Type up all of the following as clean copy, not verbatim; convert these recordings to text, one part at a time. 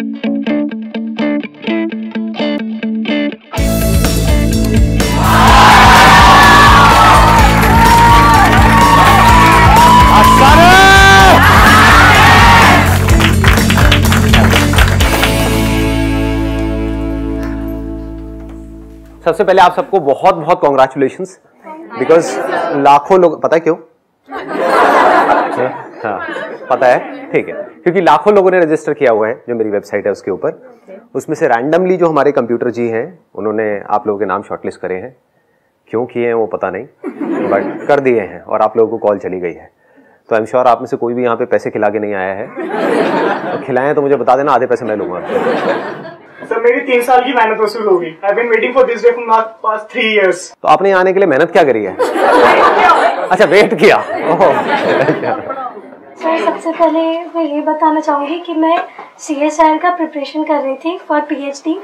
सबसे पहले आप सबको बहुत बहुत कॉन्ग्रेचुलेशंस, बिकॉज लाखों लोग, पता है क्यों? हाँ पता है, ठीक है, क्योंकि लाखों लोगों ने रजिस्टर किया हुआ है जो मेरी वेबसाइट है उसके ऊपर। उसमें से रैंडमली जो हमारे कंप्यूटर जी हैं उन्होंने आप लोगों के नाम शॉर्टलिस्ट करे हैं। क्यों किए हैं वो पता नहीं, बट कर दिए हैं और आप लोगों को कॉल चली गई है। तो आई एम श्योर आप में से कोई भी यहाँ पे पैसे खिला के नहीं आया है। तो खिलाएं तो मुझे बता देना, आधे पैसे मैं लूंगा। सर मेरी 3 साल की मेहनत वसूल होगी। I've been waiting for this day for past 3 years. तो आपने यहाँ आने के लिए मेहनत क्या करी है? अच्छा वेट किया। सर सबसे पहले मैं ये बताना चाहूँगी कि मैं CSIR का प्रिपरेशन कर रही थी फॉर PhD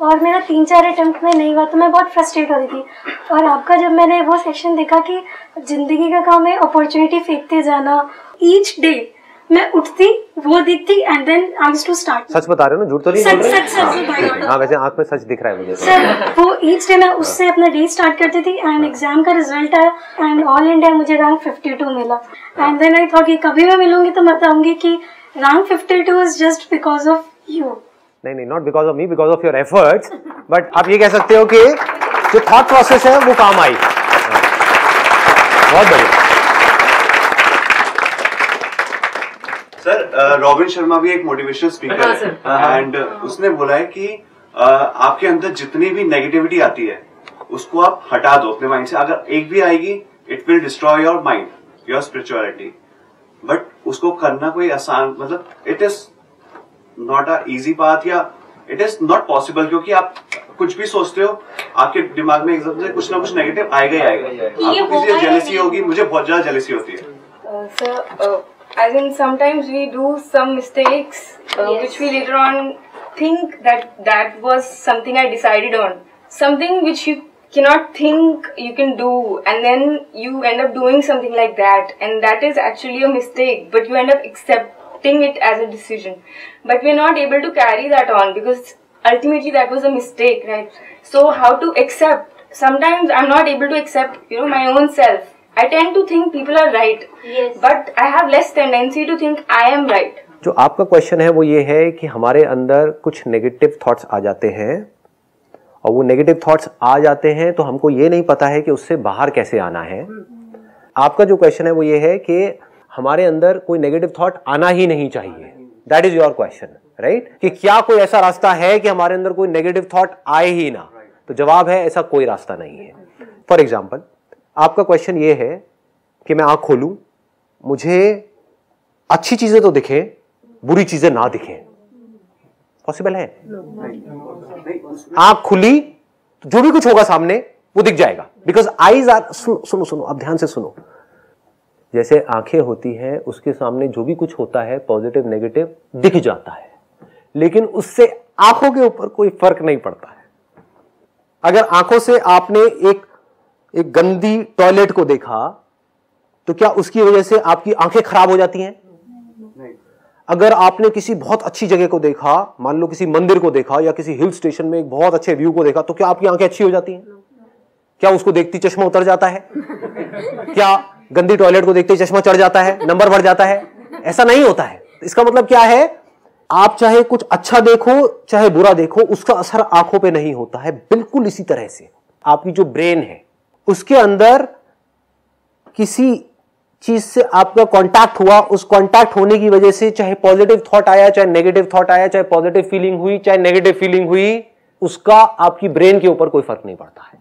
और मेरा 3-4 अटेम्प्ट में नहीं हुआ तो मैं बहुत फ्रस्ट्रेट हो रही थी। और आपका जब मैंने वो सेक्शन देखा कि जिंदगी का काम है अपॉर्चुनिटी फेंकते जाना, ईच डे मैं उठती वो दिखती and then I used to start. सच बता रहे हो ना, झूठ तो नहीं? सच। हाँ वैसे आंख में सच दिख रहा है मुझे। सर वो ईच डे मैं उससे अपना डे स्टार्ट करती थी एंड एग्जाम का रिजल्ट आया एंड ऑल इंडिया मुझे रैंक 52 मिला। एंड देन आई थॉट कि कभी मैं मिलूंगी तो मैं बताऊंगी कि rank 52 is just because of you. नहीं, not because of me, because of your efforts. But आप ये कह सकते हो कि जो थॉट प्रोसेस है वो काम आई। बहुत बढ़िया सर। रॉबिन शर्मा भी एक मोटिवेशनल स्पीकर है एंड उसने बोला है कि आपके अंदर जितनी भी नेगेटिविटी आती है उसको आप हटा दो अपने माइंड से। अगर एक भी आएगी it will destroy your mind, your spirituality. But उसको करना कोई आसान, मतलब it is not a easy path या इट इज नॉट पॉसिबल, क्योंकि आप कुछ भी सोचते हो आपके दिमाग में एकदम से कुछ ना कुछ नेगेटिव आएगा ही आएगा। आपको किसी से जेलसी होगी, मुझे बहुत ज्यादा जेलसी होती है। Sir as in sometimes we do some mistakes which we later on think that was something I decided on, something which you cannot think you can do, and then you end up doing something like that, and that is actually a mistake, but you end up accepting it as a decision, but we're not able to carry that on because ultimately that was a mistake, right? So how to accept? Sometimes I'm not able to accept my own self. I tend to think people are right, yes, but I have less tendency to think I am right. जो आपका question है वो ये है कि हमारे अंदर कुछ नेगेटिव थॉट्स आ जाते हैं और वो नेगेटिव थॉट्स आ जाते हैं तो हमको ये नहीं पता है कि उससे बाहर कैसे आना है। आपका जो क्वेश्चन है वो ये है कि हमारे अंदर कोई नेगेटिव थॉट आना ही नहीं चाहिए। That is your question, right? कि क्या कोई ऐसा रास्ता है कि हमारे अंदर कोई नेगेटिव थॉट आए ही ना? तो जवाब है ऐसा कोई रास्ता नहीं है। फॉर एग्जाम्पल आपका क्वेश्चन ये है कि मैं आंख खोलूं, मुझे अच्छी चीजें तो दिखें, बुरी चीजें ना दिखें। पॉसिबल है? आंख खुली तो जो भी कुछ होगा सामने वो दिख जाएगा, बिकॉज आईज आर, सुनो अब ध्यान से सुनो। जैसे आंखें होती हैं उसके सामने जो भी कुछ होता है पॉजिटिव नेगेटिव दिख जाता है, लेकिन उससे आंखों के ऊपर कोई फर्क नहीं पड़ता है। अगर आंखों से आपने एक गंदी टॉयलेट को देखा तो क्या उसकी वजह से आपकी आंखें खराब हो जाती हैं? नहीं। अगर आपने किसी बहुत अच्छी जगह को देखा, मान लो किसी मंदिर को देखा या किसी हिल स्टेशन में एक बहुत अच्छे व्यू को देखा, तो क्या आपकी आंखें अच्छी हो जाती हैं? क्या उसको देखती चश्मा उतर जाता है? क्या गंदी टॉयलेट को देखते चश्मा चढ़ जाता है, नंबर बढ़ जाता है? ऐसा नहीं होता है। इसका मतलब क्या है? आप चाहे कुछ अच्छा देखो चाहे बुरा देखो, उसका असर आंखों पे नहीं होता है। बिल्कुल इसी तरह से आपकी जो ब्रेन है उसके अंदर किसी चीज से आपका कांटेक्ट हुआ, उस कांटेक्ट होने की वजह से चाहे पॉजिटिव थॉट आया चाहे नेगेटिव थॉट आया, चाहे पॉजिटिव फीलिंग हुई चाहे नेगेटिव फीलिंग हुई, उसका आपकी ब्रेन के ऊपर कोई फर्क नहीं पड़ता है।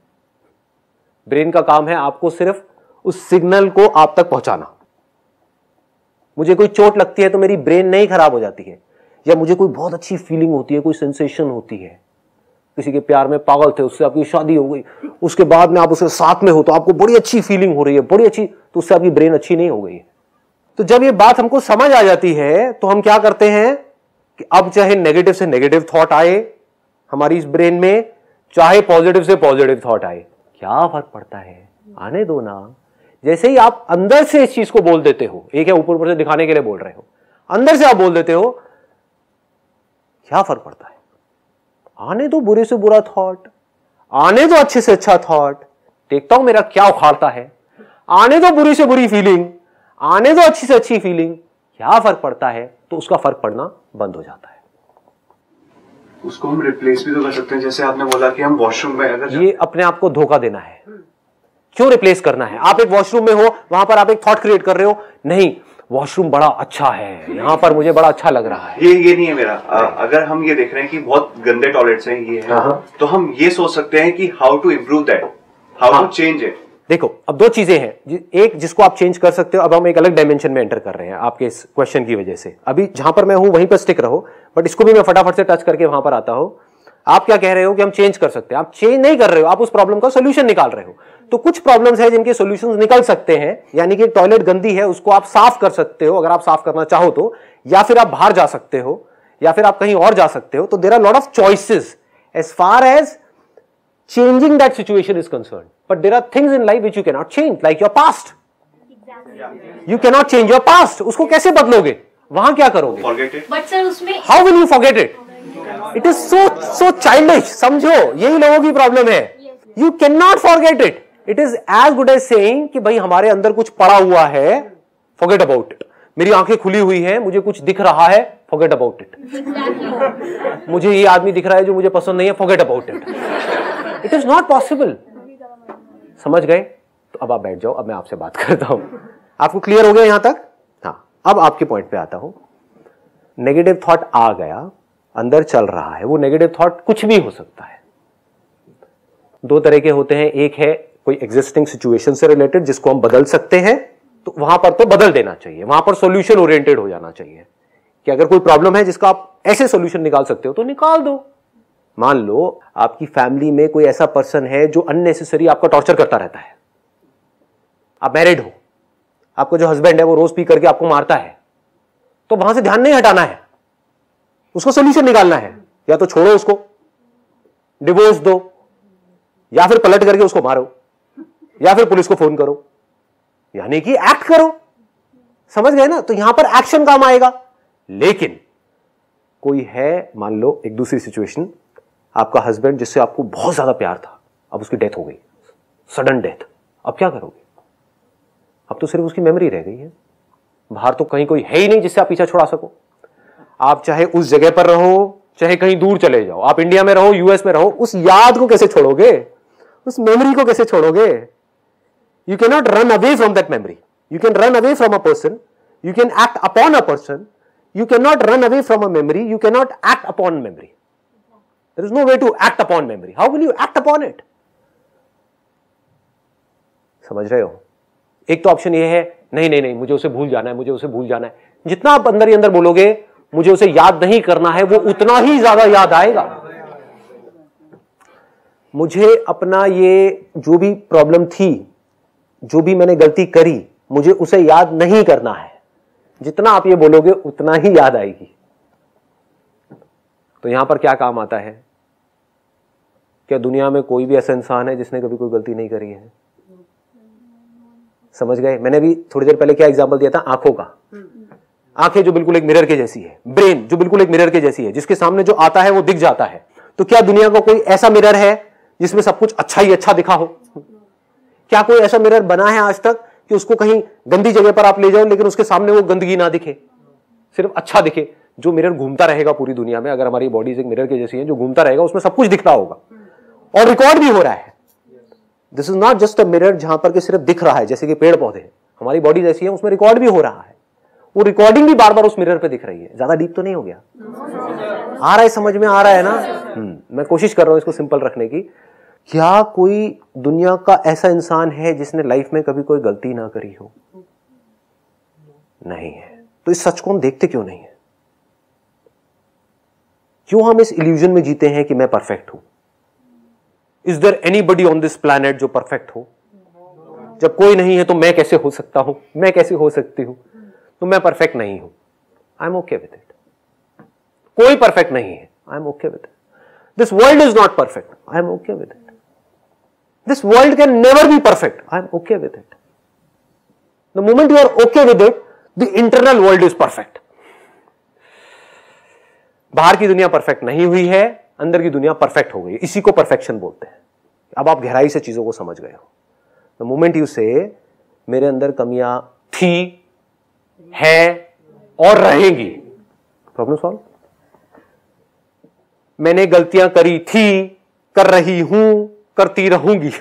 ब्रेन का काम है आपको सिर्फ उस सिग्नल को आप तक पहुंचाना। मुझे कोई चोट लगती है तो मेरी ब्रेन नहीं खराब हो जाती है, या मुझे कोई बहुत अच्छी फीलिंग होती है, कोई सेंसेशन होती है, किसी के प्यार में पागल थे उससे आपकी शादी हो गई, उसके बाद में आप उसके साथ में हो तो आपको बड़ी अच्छी फीलिंग हो रही है, बड़ी अच्छी, तो उससे आपकी ब्रेन अच्छी नहीं हो गई है। तो जब ये बात हमको समझ आ जाती है तो हम क्या करते हैं कि अब चाहे नेगेटिव से नेगेटिव थॉट आए हमारी इस ब्रेन में, चाहे पॉजिटिव से पॉजिटिव थॉट आए, क्या फर्क पड़ता है? आने दो ना। जैसे ही आप अंदर से इस चीज को बोल देते हो, एक है ऊपर ऊपर से दिखाने के लिए बोल रहे हो, अंदर से आप बोल देते हो क्या फर्क पड़ता है? आने दो बुरे से बुरा थॉट, आने दो अच्छे से अच्छा थॉट, देखता हूं मेरा क्या उखाड़ता है, आने दो बुरी से बुरी फीलिंग, आने दो अच्छी से अच्छी फीलिंग, क्या फर्क पड़ता है? तो उसका फर्क पड़ना बंद हो जाता है। उसको हम रिप्लेस भी तो कर सकते हैं, जैसे आपने बोला कि हम वॉशरूम में अगर ये अपने आप को धोखा देना है। क्यों रिप्लेस करना है? आप एक वॉशरूम में हो, वहां पर आप एक थॉट क्रिएट कर रहे हो, नहीं वॉशरूम बड़ा अच्छा है, यहां पर मुझे बड़ा अच्छा लग रहा है। ये नहीं है मेरा। अगर हम ये देख रहे हैं कि बहुत गंदे टॉयलेट्स हैं, ये है, तो हम ये सोच सकते हैं कि how to improve that, how to change it. देखो अब दो चीजें हैं, एक जिसको आप चेंज कर सकते हो, अब हम एक अलग डायमेंशन में एंटर कर रहे हैं आपके इस क्वेश्चन की वजह से। अभी जहां पर मैं हूं वहीं पर स्टिक रहो, बट इसको भी मैं फटाफट से टच करके वहां पर आता हूं। आप क्या कह रहे हो कि हम चेंज कर सकते हैं? आप चेंज नहीं कर रहे हो, आप उस प्रॉब्लम का सोल्यूशन निकाल रहे हो। तो कुछ प्रॉब्लम्स है जिनके सॉल्यूशंस निकल सकते हैं, यानी कि टॉयलेट गंदी है उसको आप साफ कर सकते हो अगर आप साफ करना चाहो तो, या फिर आप बाहर जा सकते हो, या फिर आप कहीं और जा सकते हो। तो there are lot of choices as far as changing that situation is concerned, but there are things in life which you cannot change, like your past. You cannot change your past. उसको कैसे बदलोगे? वहां क्या करोगे? Forget it. But sir उसमें How will you forget it? It is so childish. समझो, यही लोगों की प्रॉब्लम है। You cannot forget it. It is as good as saying कि भाई हमारे अंदर कुछ पड़ा हुआ है, forget about it. मेरी आंखें खुली हुई हैं, मुझे कुछ दिख रहा है, forget about it. मुझे ये आदमी दिख रहा है जो मुझे पसंद नहीं है, forget about it. It is not possible. समझ गए? तो अब आप बैठ जाओ, अब मैं आपसे बात करता हूं। आपको क्लियर हो गया यहां तक? हाँ, अब आपके पॉइंट पे आता हूं। नेगेटिव थॉट आ गया, अंदर चल रहा है, वो नेगेटिव थॉट कुछ भी हो सकता है। दो तरह के होते हैं, एक है कोई एग्जिस्टिंग सिचुएशन से रिलेटेड जिसको हम बदल सकते हैं, तो वहां पर तो बदल देना चाहिए, वहां पर सॉल्यूशन ओरिएंटेड हो जाना चाहिए कि अगर कोई प्रॉब्लम है जिसका आप ऐसे सॉल्यूशन निकाल सकते हो तो निकाल दो। मान लो आपकी फैमिली में कोई ऐसा पर्सन है जो अननेसेसरी आपका टॉर्चर करता रहता है, आप मैरिड हो, आपका जो हस्बैंड है वो रोज पी करके आपको मारता है, तो वहां से ध्यान नहीं हटाना है, उसको सॉल्यूशन निकालना है। या तो छोड़ो उसको, डिवोर्स दो, या फिर पलट करके उसको मारो, या फिर पुलिस को फोन करो, यानी कि एक्ट करो। समझ गए ना? तो यहां पर एक्शन काम आएगा। लेकिन कोई है, मान लो एक दूसरी सिचुएशन, आपका हस्बैंड जिससे आपको बहुत ज्यादा प्यार था, अब उसकी डेथ हो गई, सडन डेथ, अब क्या करोगे? अब तो सिर्फ उसकी मेमोरी रह गई है, बाहर तो कहीं कोई है ही नहीं जिससे आप पीछा छुड़ा सको। आप चाहे उस जगह पर रहो, चाहे कहीं दूर चले जाओ, आप इंडिया में रहो, यूएस में रहो, उस याद को कैसे छोड़ोगे? उस मेमोरी को कैसे छोड़ोगे? You can not run away from that memory. You can run away from a person, you can act upon a person, you cannot run away from a memory, you cannot act upon memory. There is no way to act upon memory. How will you act upon it? समझ रहे हो? एक तो option ये है, नहीं नहीं नहीं मुझे उसे भूल जाना है, मुझे उसे भूल जाना है। जितना आप अंदर ही अंदर बोलोगे मुझे उसे याद नहीं करना है, वो उतना ही ज्यादा याद आएगा। मुझे अपना ये जो भी प्रॉब्लम थी, जो भी मैंने गलती करी, मुझे उसे याद नहीं करना है। जितना आप ये बोलोगे उतना ही याद आएगी। तो यहां पर क्या काम आता है? क्या दुनिया में कोई भी ऐसा इंसान है जिसने कभी कोई गलती नहीं करी है? समझ गए? मैंने भी थोड़ी देर पहले क्या एग्जांपल दिया था, आंखों का। आंखें जो बिल्कुल एक मिरर के जैसी है, ब्रेन जो बिल्कुल एक मिरर के जैसी है, जिसके सामने जो आता है वो दिख जाता है। तो क्या दुनिया का कोई ऐसा मिरर है जिसमें सब कुछ अच्छा ही अच्छा दिखा हो? क्या कोई ऐसा मिरर बना है आज तक कि उसको कहीं गंदी जगह पर आप ले जाओ लेकिन उसके सामने वो गंदगी ना दिखे, सिर्फ अच्छा दिखे? जो मिरर घूमता रहेगा पूरी दुनिया में, अगर हमारी बॉडीज एक मिरर के जैसी है जो घूमता रहेगा, उसमें सब कुछ दिखता होगा और रिकॉर्ड भी हो रहा है। This is not just a mirror जहां पर के सिर्फ दिख रहा है, जैसे कि पेड़ पौधे, हमारी बॉडी जैसी है, उसमें रिकॉर्ड भी हो रहा है। वो रिकॉर्डिंग भी बार बार उस मिरर पे दिख रही है। ज्यादा डीप तो नहीं हो गया? आ रहा है, समझ में आ रहा है ना? मैं कोशिश कर रहा हूं इसको सिंपल रखने की। क्या कोई दुनिया का ऐसा इंसान है जिसने लाइफ में कभी कोई गलती ना करी हो? नहीं है। तो इस सच को हम देखते क्यों नहीं है? क्यों हम इस इल्यूजन में जीते हैं कि मैं परफेक्ट हूं? Is there anybody on this planet जो परफेक्ट हो? जब कोई नहीं है तो मैं कैसे हो सकता हूं, मैं कैसे हो सकती हूं? तो मैं परफेक्ट नहीं हूं, I am okay with it. कोई परफेक्ट नहीं है, I am okay with it. This world is not perfect, I am okay with it. This world can never be perfect. I am okay with it. The moment you are okay with it, the internal world is perfect. बाहर की दुनिया perfect नहीं हुई है, अंदर की दुनिया perfect हो गई, इसी को परफेक्शन बोलते हैं। अब आप गहराई से चीजों को समझ गए हो। द मोमेंट यू से मेरे अंदर कमियां थी, है और रहेंगी, प्रॉब्लम सॉल्व। मैंने गलतियां करी थी, कर रही हूं, करती रहूंगी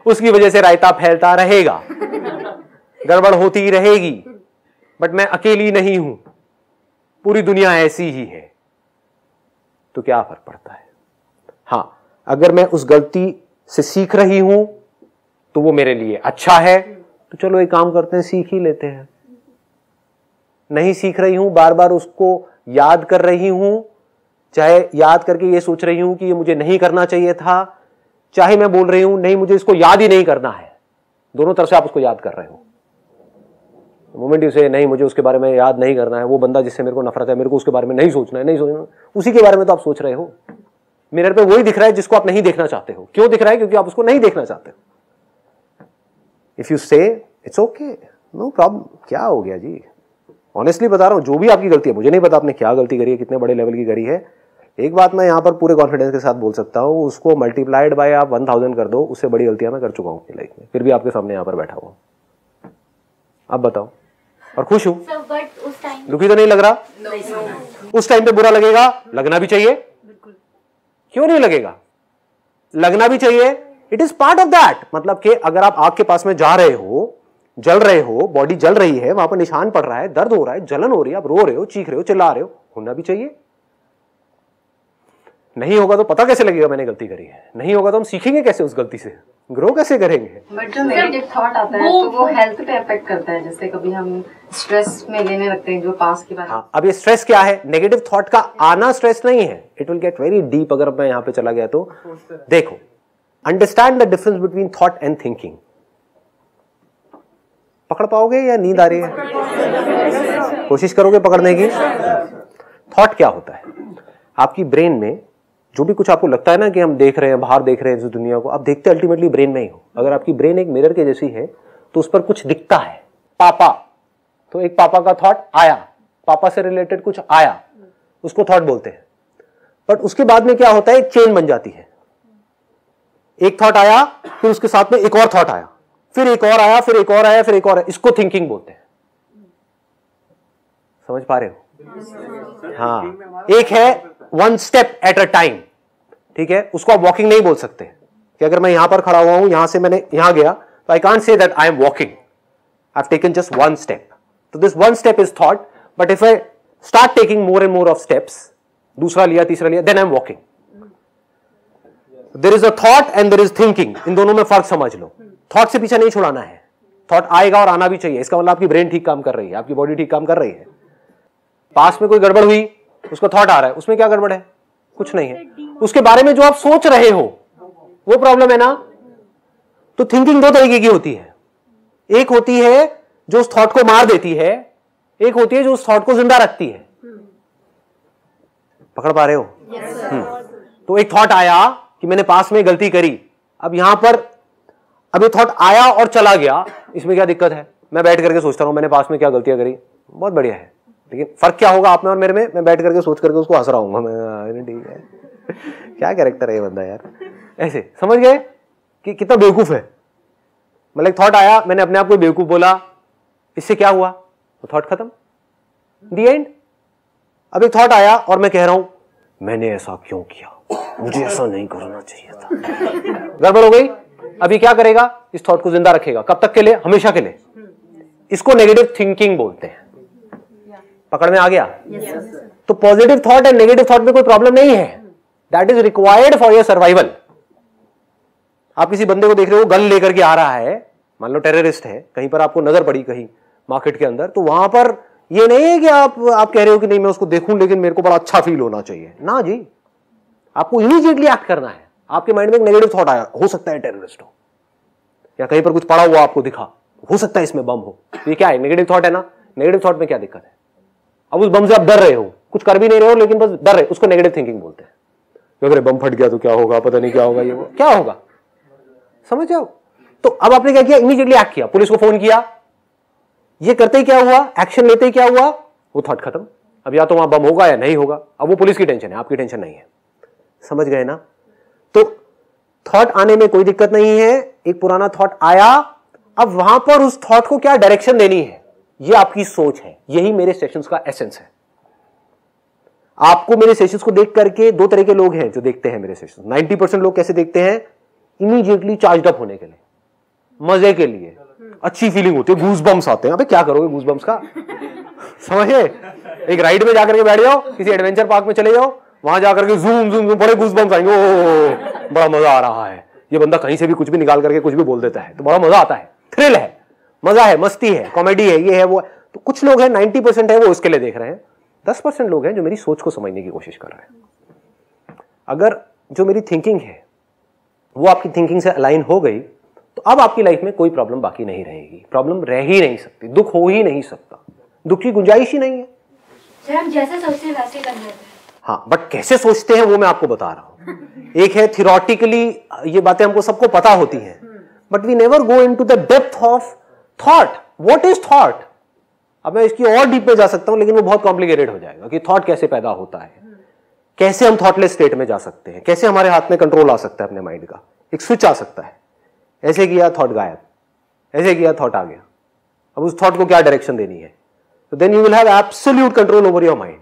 उसकी वजह से रायता फैलता रहेगा, गड़बड़ होती रहेगी, बट मैं अकेली नहीं हूं, पूरी दुनिया ऐसी ही है। तो क्या फर्क पड़ता है? हां, अगर मैं उस गलती से सीख रही हूं तो वो मेरे लिए अच्छा है, तो चलो एक काम करते हैं, सीख ही लेते हैं। नहीं सीख रही हूं, बार बार उसको याद कर रही हूं, चाहे याद करके ये सोच रही हूं कि ये मुझे नहीं करना चाहिए था, चाहे मैं बोल रही हूं नहीं मुझे इसको याद ही नहीं करना है, दोनों तरफ से आप उसको याद कर रहे हो। मोमेंट यू से नहीं मुझे उसके बारे में याद नहीं करना है, वो बंदा जिससे मेरे को नफरत है, मेरे को उसके बारे में नहीं सोचना है, नहीं सोचना, उसी के बारे में तो आप सोच रहे हो। मिरर पे वही दिख रहा है जिसको आप नहीं देखना चाहते हो। क्यों दिख रहा है? क्योंकि आप उसको नहीं देखना चाहते हो। इफ यू से इट्स ओके, नो प्रॉब्लम, क्या हो गया जी, ऑनेस्टली बता रहा हूं, जो भी आपकी गलती है, मुझे नहीं पता आपने क्या गलती करी है, कितने बड़े लेवल की करी है, एक बात मैं यहां पर पूरे कॉन्फिडेंस के साथ बोल सकता हूं, उसको मल्टीप्लाइड बाय आप 1000 कर दो, उससे बड़ी गलतियां मैं कर चुका हूं अपनी लाइफ में, फिर भी आपके सामने यहां पर बैठा हुआ। अब बताओ, और खुश हूं, दुखी तो नहीं लग रहा? उस टाइम पे बुरा लगेगा, लगना भी चाहिए, क्यों नहीं लगेगा? लगना भी चाहिए, it is part of that. मतलब कि अगर आप आग के पास में जा रहे हो, जल रहे हो, बॉडी जल रही है, वहां पर निशान पड़ रहा है, दर्द हो रहा है, जलन हो रही है, आप रो रहे हो, चीख रहे हो, चिल्ला रहे हो, होना भी चाहिए। नहीं होगा तो पता कैसे लगेगा मैंने गलती करी है? नहीं होगा तो हम सीखेंगे कैसे उस गलती से, ग्रो कैसे करेंगे? बट जो नेगेटिव थॉट आता है तो वो हेल्थ पे अफेक्ट करता है, जैसे कभी हम स्ट्रेस में लेने लगते हैं जो पास की बात। हाँ, अब ये स्ट्रेस क्या है? नेगेटिव थॉट का आना स्ट्रेस नहीं है, it will get very deep. अगर मैं यहां पे चला गया तो देखो, understand the difference between thought and thinking. पकड़ पाओगे या नींद आ रही है? कोशिश करोगे पकड़ने की? थॉट क्या होता है? आपकी ब्रेन में जो भी कुछ आपको लगता है ना कि हम देख रहे हैं, बाहर देख रहे हैं इस दुनिया को, आप देखते अल्टीमेटली ब्रेन में ही हो। अगर आपकी ब्रेन एक मिरर के जैसी है तो उस पर कुछ दिखता है, पापा, तो एक पापा का थॉट आया, पापा से रिलेटेड कुछ आया, उसको थॉट बोलते हैं। बट उसके बाद में क्या होता है? एक चेन बन जाती है, एक थॉट आया, फिर उसके साथ में एक और थॉट आया, फिर एक और आया, फिर एक और आया, फिर एक और आया, इसको थिंकिंग बोलते हैं। समझ पा रहे हो? हाँ, एक है one step at a time, ठीक है, उसको आप वॉकिंग नहीं बोल सकते कि अगर मैं यहां पर खड़ा हुआ हूं, यहां से मैंने यहां गया, तो I can't say that I am walking, I have taken just one step. तो this one step is thought, but if I start taking more and more of steps, दूसरा लिया, तीसरा लिया, then I am walking. There is a thought and there is thinking, इन दोनों में फर्क समझ लो। थॉट से पीछा नहीं छुड़ाना है, थॉट आएगा और आना भी चाहिए, इसका मतलब आपकी ब्रेन ठीक काम कर रही है, आपकी बॉडी ठीक काम कर रही है। पास में कोई गड़बड़ हुई, उसका थॉट आ रहा है, उसमें क्या गड़बड़ है? कुछ नहीं है, उसके बारे में जो आप सोच रहे हो वो प्रॉब्लम है ना। तो थिंकिंग दो तरीके की होती है, एक होती है जो उस थॉट को मार देती है, एक होती है जो उस थॉट को जिंदा रखती है। पकड़ पा रहे हो? तो एक थॉट आया कि मैंने पास में गलती करी, अब यहां पर अब ये थॉट आया और चला गया, इसमें क्या दिक्कत है? मैं बैठ करके सोचता हूं मैंने पास में क्या गलतियां करी, बहुत बढ़िया है, लेकिन फर्क क्या होगा आप में और मेरे में? मैं बैठ करके सोच करके उसको हंस रहा हूँ, मैं ठीक है क्या कैरेक्टर है ये बंदा यार, ऐसे समझ गए कि कितना बेवकूफ है। मतलब एक थॉट आया, मैंने अपने आप को बेवकूफ बोला, इससे क्या हुआ? वो थॉट खत्म, दी एंड। अब एक थॉट आया और मैं कह रहा हूं मैंने ऐसा क्यों किया, मुझे ऐसा नहीं करना चाहिए था, गड़बड़ हो गई। अभी क्या करेगा? इस थॉट को जिंदा रखेगा, कब तक के लिए? हमेशा के लिए। इसको नेगेटिव थिंकिंग बोलते हैं। पकड़ में आ गया? तो positive thought and negative thought में कोई प्रॉब्लम नहीं है, that is required for your survival. आप किसी बंदे को देख रहे हो गन लेकर के आ रहा है, मान लो टेररिस्ट है, कहीं पर आपको नजर पड़ी कहीं मार्केट के अंदर, तो वहां पर ये नहीं है कि आप कह रहे हो कि नहीं मैं उसको देखूं लेकिन मेरे को बड़ा अच्छा फील होना चाहिए ना जी, आपको इमीडिएटली एक्ट करना है। आपके माइंड में एक नेगेटिव थॉट आया, हो सकता है टेररिस्ट हो, या कहीं पर कुछ पड़ा हुआ आपको दिखा, हो सकता है इसमें बम हो, ये क्या है? नेगेटिव थॉट है ना। नेगेटिव थॉट में क्या दिक्कत है? अब उस बम से आप डर रहे हो, कुछ कर भी नहीं रहे हो लेकिन बस डर रहे, उसको नेगेटिव थिंकिंग बोलते हैं। अगर बम फट गया तो क्या होगा, पता नहीं क्या होगा, ये वो क्या होगा, समझ जाओ। तो अब आपने क्या किया? इमीडिएटली एक्ट किया, पुलिस को फोन किया, ये करते ही क्या हुआ? एक्शन लेते ही क्या हुआ? वो थॉट खत्म। अब या तो वहां बम होगा या नहीं होगा, अब वो पुलिस की टेंशन है, आपकी टेंशन नहीं है। समझ गए ना? तो थॉट आने में कोई दिक्कत नहीं है। एक पुराना थॉट आया, अब वहां पर उस थॉट को क्या डायरेक्शन देनी है, ये आपकी सोच है। यही मेरे सेशंस का एसेंस है। आपको मेरे सेशंस को देख करके दो तरह के लोग हैं जो देखते हैं मेरे सेशंस। 90% लोग कैसे देखते हैं? इमीडिएटली चार्ज अप होने के लिए, मजे के लिए, अच्छी फीलिंग होती है, गूज बम्स आते हैं। अबे क्या करोगे गूज बम्स का? समझे? एक राइड में जाकर के बैठ जाओ, किसी एडवेंचर पार्क में चले जाओ, वहां जाकर के जूम जूम बड़े गूज बम्स आएंगे, ओ बड़ा मजा आ रहा है। ये बंदा कहीं से भी कुछ भी निकाल करके कुछ भी बोल देता है, तो बड़ा मजा आता है, थ्रिल है, मजा है, मस्ती है, कॉमेडी है, ये है वो है। तो कुछ लोग हैं 90% है वो उसके लिए देख रहे हैं, 10% लोग हैं जो मेरी सोच को समझने की कोशिश कर रहे हैं। अगर जो मेरी थिंकिंग है वो आपकी थिंकिंग से अलाइन हो गई तो अब आपकी लाइफ में कोई प्रॉब्लम बाकी नहीं रहेगी। प्रॉब्लम रह ही नहीं सकती, दुख हो ही नहीं सकता, दुख की गुंजाइश ही नहीं है। सर हम जैसे सोचते हैं वैसे कर लेते हैं। हाँ, बट कैसे सोचते हैं वो मैं आपको बता रहा हूं। एक है थियोरेटिकली, ये बातें हमको सबको पता होती हैं, but we never go into the depth of thought. What is thought? अब मैं इसकी और डीप में जा सकता हूं, लेकिन वो बहुत कॉम्प्लिकेटेड हो जाएगा कि थॉट कैसे पैदा होता है, कैसे हम थॉटलेस स्टेट में जा सकते हैं, कैसे हमारे हाथ में कंट्रोल आ सकता है अपने माइंड का, एक स्विच आ सकता है, ऐसे किया थॉट गायब, ऐसे किया थॉट आ गया। अब उस थॉट को क्या डायरेक्शन देनी है? तो then you will have absolute control over your mind.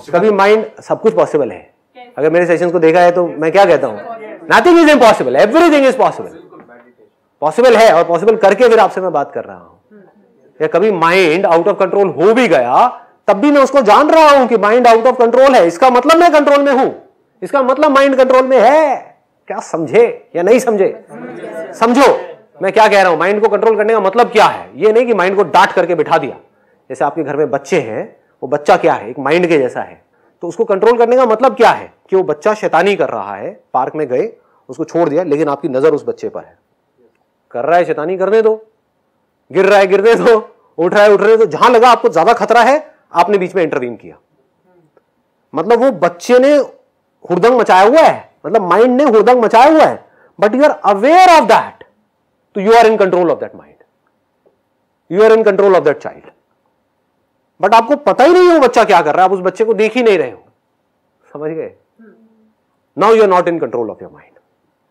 कभी माइंड, सब कुछ पॉसिबल है। अगर मेरे सेशंस को देखा है तो मैं क्या कहता हूं? Nothing is impossible, everything is possible. Possible है, और पॉसिबल करके फिर आपसे मैं बात कर रहा हूं। या कभी माइंड आउट ऑफ कंट्रोल हो भी गया, तब भी मैं उसको जान रहा हूं कि माइंड आउट ऑफ कंट्रोल है, इसका मतलब मैं कंट्रोल में हूं, इसका मतलब माइंड कंट्रोल में है। क्या समझे या नहीं समझे? समझो मैं क्या कह रहा हूं। माइंड को कंट्रोल करने का मतलब क्या है? ये नहीं कि माइंड को डांट करके बिठा दिया। जैसे आपके घर में बच्चे हैं, वो बच्चा क्या है? एक माइंड के जैसा है। तो उसको कंट्रोल करने का मतलब क्या है? कि वो बच्चा शैतानी कर रहा है, पार्क में गए, उसको छोड़ दिया, लेकिन आपकी नजर उस बच्चे पर है। कर रहा है शैतानी, करने दो, गिर रहा है गिरने दो, उठ रहा है उठने दो। जहां लगा आपको ज्यादा खतरा है, आपने बीच में इंटरवीन किया। मतलब वो बच्चे ने हुड़दंग मचाया हुआ है, मतलब माइंड ने हुड़दंग मचाया हुआ है, but you are aware of that, तो you are in control of that mind, you are in control of that child. But आपको पता ही नहीं है वो बच्चा क्या कर रहा है, आप उस बच्चे को देख ही नहीं रहे हो। समझ गए? Now you are not in control of your mind.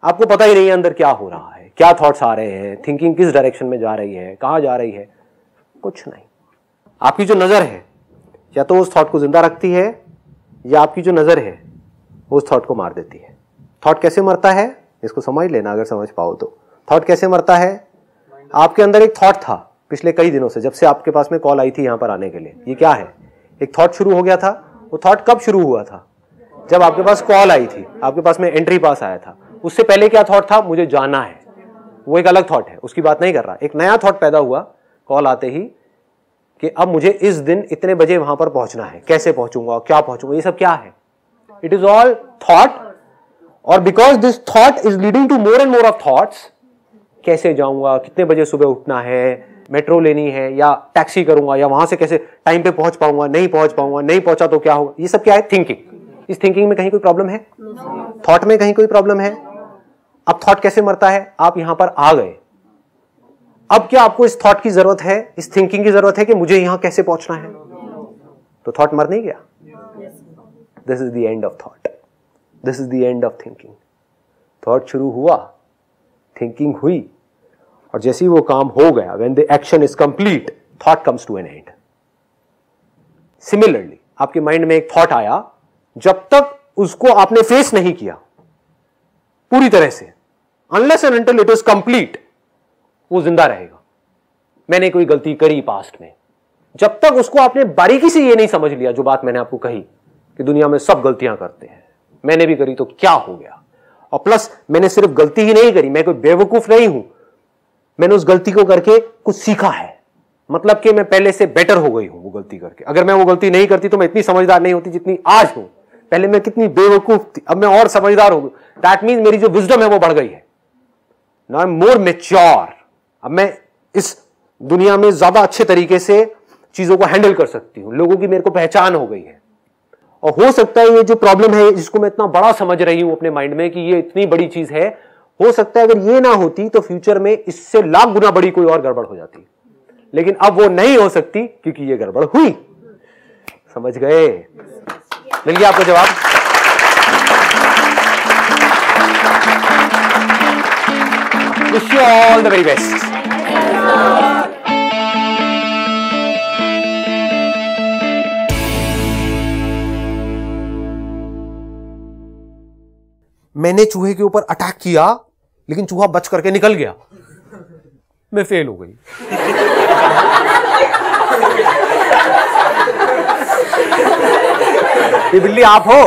आपको पता ही नहीं है अंदर क्या हो रहा है, क्या थॉट्स आ रहे हैं, थिंकिंग किस डायरेक्शन में जा रही है, कहां जा रही है, कुछ नहीं। आपकी जो नजर है या तो उस थॉट को जिंदा रखती है, या आपकी जो नजर है वो उस थॉट को मार देती है। थॉट कैसे मरता है इसको समझ लेना, अगर समझ पाओ तो। थॉट कैसे मरता है? आपके अंदर एक थॉट था पिछले कई दिनों से, जब से आपके पास में कॉल आई थी यहां पर आने के लिए। ये क्या है? एक थॉट शुरू हो गया था। वो थॉट कब शुरू हुआ था? जब आपके पास कॉल आई थी, आपके पास में एंट्री पास आया था। उससे पहले क्या थॉट था? मुझे जाना है। वो एक अलग थॉट है, उसकी बात नहीं कर रहा। एक नया थॉट पैदा हुआ कॉल आते ही कि अब मुझे इस दिन इतने बजे वहां पर पहुंचना है, कैसे पहुंचूंगा, क्या पहुंचूंगा, ये सब क्या है? It is all thought. और because this thought is leading to more and more of thoughts, कैसे जाऊंगा, कितने बजे सुबह उठना है, मेट्रो लेनी है या टैक्सी करूंगा, या वहां से कैसे टाइम पे पहुंच पाऊंगा, नहीं पहुंच पाऊंगा, नहीं पहुंचा तो क्या होगा, ये सब क्या है? थिंकिंग। इस थिंकिंग में कहीं कोई प्रॉब्लम है? थॉट में कहीं कोई प्रॉब्लम है? अब थॉट कैसे मरता है? आप यहां पर आ गए, अब क्या आपको इस थॉट की जरूरत है, इस थिंकिंग की जरूरत है कि मुझे यहां कैसे पहुंचना है? तो थॉट मर नहीं गया। This is the end of thought, this is the end of thinking. Thought शुरू हुआ, थिंकिंग हुई, और जैसे ही वो काम हो गया, when the action is complete, thought comes to an end. Similarly आपके माइंड में एक थॉट आया, जब तक उसको आपने फेस नहीं किया पूरी तरह से, unless and until it is complete, वो जिंदा रहेगा। मैंने कोई गलती करी पास्ट में, जब तक उसको आपने बारीकी से ये नहीं समझ लिया, जो बात मैंने आपको कही कि दुनिया में सब गलतियां करते हैं, मैंने भी करी तो क्या हो गया। और प्लस मैंने सिर्फ गलती ही नहीं करी, मैं कोई बेवकूफ नहीं हूं, मैंने उस गलती को करके कुछ सीखा है, मतलब कि मैं पहले से बेटर हो गई हूं वो गलती करके। अगर मैं वो गलती नहीं करती तो मैं इतनी समझदार नहीं होती जितनी आज हूं। पहले मैं कितनी बेवकूफ थी, अब मैं और समझदार हो गई। दैट मीन्स मेरी जो विजडम है वो बढ़ गई है। Now I am more mature. अब मैं इस दुनिया में ज्यादा अच्छे तरीके से चीजों को हैंडल कर सकती हूं, लोगों की मेरे को पहचान हो गई है। और हो सकता है ये जो प्रॉब्लम है, जिसको मैं इतना बड़ा समझ रही हूं अपने माइंड में कि ये इतनी बड़ी चीज है, हो सकता है अगर ये ना होती तो फ्यूचर में इससे लाख गुना बड़ी कोई और गड़बड़ हो जाती। लेकिन अब वो नहीं हो सकती क्योंकि ये गड़बड़ हुई। समझ गए? मिल गया आपको जवाब? Wish you all the very best. मैंने चूहे के ऊपर अटैक किया लेकिन चूहा बच करके निकल गया, मैं फेल हो गई। ये बिल्ली आप हो?